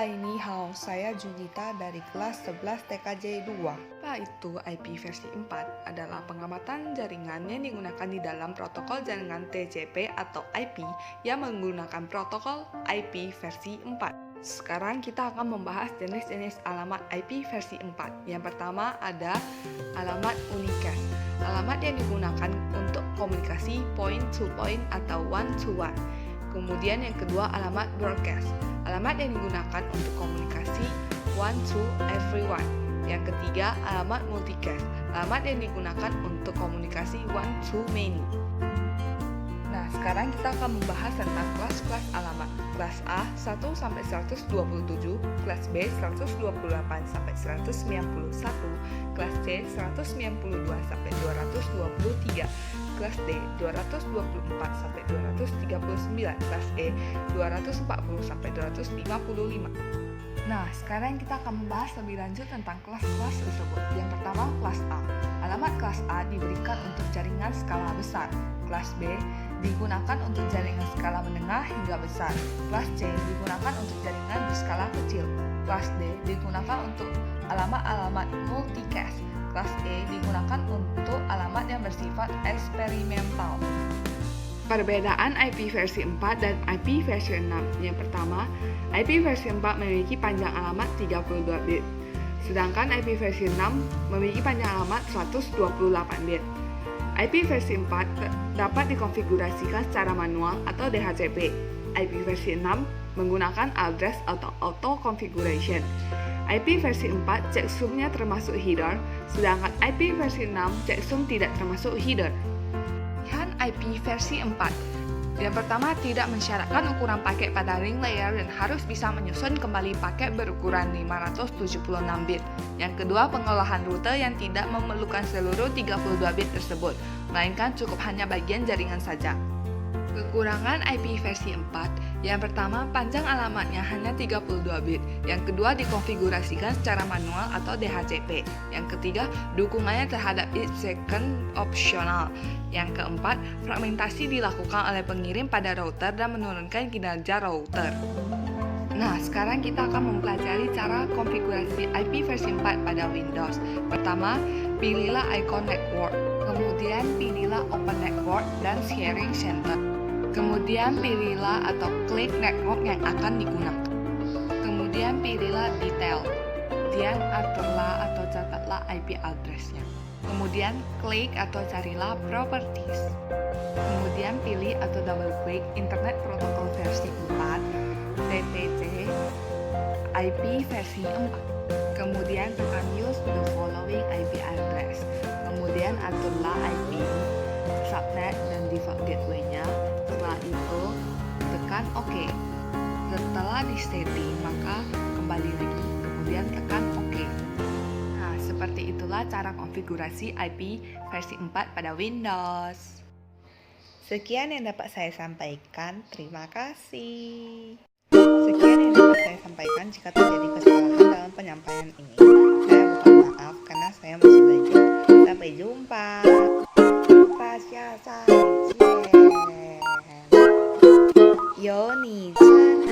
Hai, ni hao, saya Junita dari kelas 11 TKJ 2. Apa itu IP versi 4? Adalah pengamatan jaringan yang digunakan di dalam protokol jaringan TCP atau IP yang menggunakan protokol IP versi 4. Sekarang kita akan membahas jenis-jenis alamat IP versi 4. Yang pertama ada alamat unicast. Alamat yang digunakan untuk komunikasi point to point atau one to one. Kemudian yang kedua alamat broadcast. Alamat yang digunakan untuk komunikasi one to everyone. Yang ketiga alamat multicast. Alamat yang digunakan untuk komunikasi one to many. Nah, sekarang kita akan membahas tentang kelas-kelas alamat. Kelas A 1 sampai 127, kelas B 128 sampai 191, kelas C 192 sampai 223, kelas D 224 sampai 239, kelas E 240 sampai 255. Nah, sekarang kita akan membahas lebih lanjut tentang kelas-kelas tersebut. Yang pertama, kelas A. Alamat kelas A diberikan untuk jaringan skala besar. Kelas B digunakan untuk jaringan skala menengah hingga besar. Kelas C digunakan untuk jaringan di skala kecil. Kelas D digunakan untuk alamat-alamat multicast. Kelas E digunakan untuk alamat yang bersifat eksperimental. Perbedaan IP versi 4 dan IP versi 6. Yang pertama, IP versi 4 memiliki panjang alamat 32 bit, sedangkan IP versi 6 memiliki panjang alamat 128 bit. IP versi 4 dapat dikonfigurasikan secara manual atau DHCP. IP versi 6 menggunakan address atau auto configuration. IP versi 4 checksumnya termasuk header, sedangkan IP versi 6 checksum tidak termasuk header. Pilihan IP versi 4. Yang pertama, tidak mensyaratkan ukuran paket pada ring layer dan harus bisa menyusun kembali paket berukuran 576 bit. Yang kedua, pengolahan rute yang tidak memerlukan seluruh 32 bit tersebut, melainkan cukup hanya bagian jaringan saja. Kekurangan IP versi 4. Yang pertama, panjang alamatnya hanya 32 bit. Yang kedua, dikonfigurasikan secara manual atau DHCP. Yang ketiga, dukungannya terhadap each second optional. Yang keempat, fragmentasi dilakukan oleh pengirim pada router dan menurunkan kinerja router. Nah, sekarang kita akan mempelajari cara konfigurasi IP versi 4 pada Windows. Pertama, pilihlah icon network. Kemudian pilihlah open network dan sharing center. Kemudian pilihlah atau klik network yang akan digunakan. Kemudian pilihlah detail. Kemudian aturlah atau catatlah IP address-nya. Kemudian klik atau carilah properties. Kemudian pilih atau double klik Internet Protocol versi 4, TTC, IP versi 4. Kemudian tekan use the following IP address. Kemudian aturlah IP, subnet, dan default gateway-nya. Setelah itu, tekan OK. Setelah di-setting, maka kembali lagi, kemudian tekan OK. Nah, seperti itulah cara konfigurasi IP versi 4 pada Windows. Sekian yang dapat saya sampaikan, terima kasih. Sekian yang dapat saya sampaikan. Jika terjadi kesalahan dalam penyampaian ini, saya mohon maaf karena saya masih belajar. Sampai jumpa. 大家再见。有你真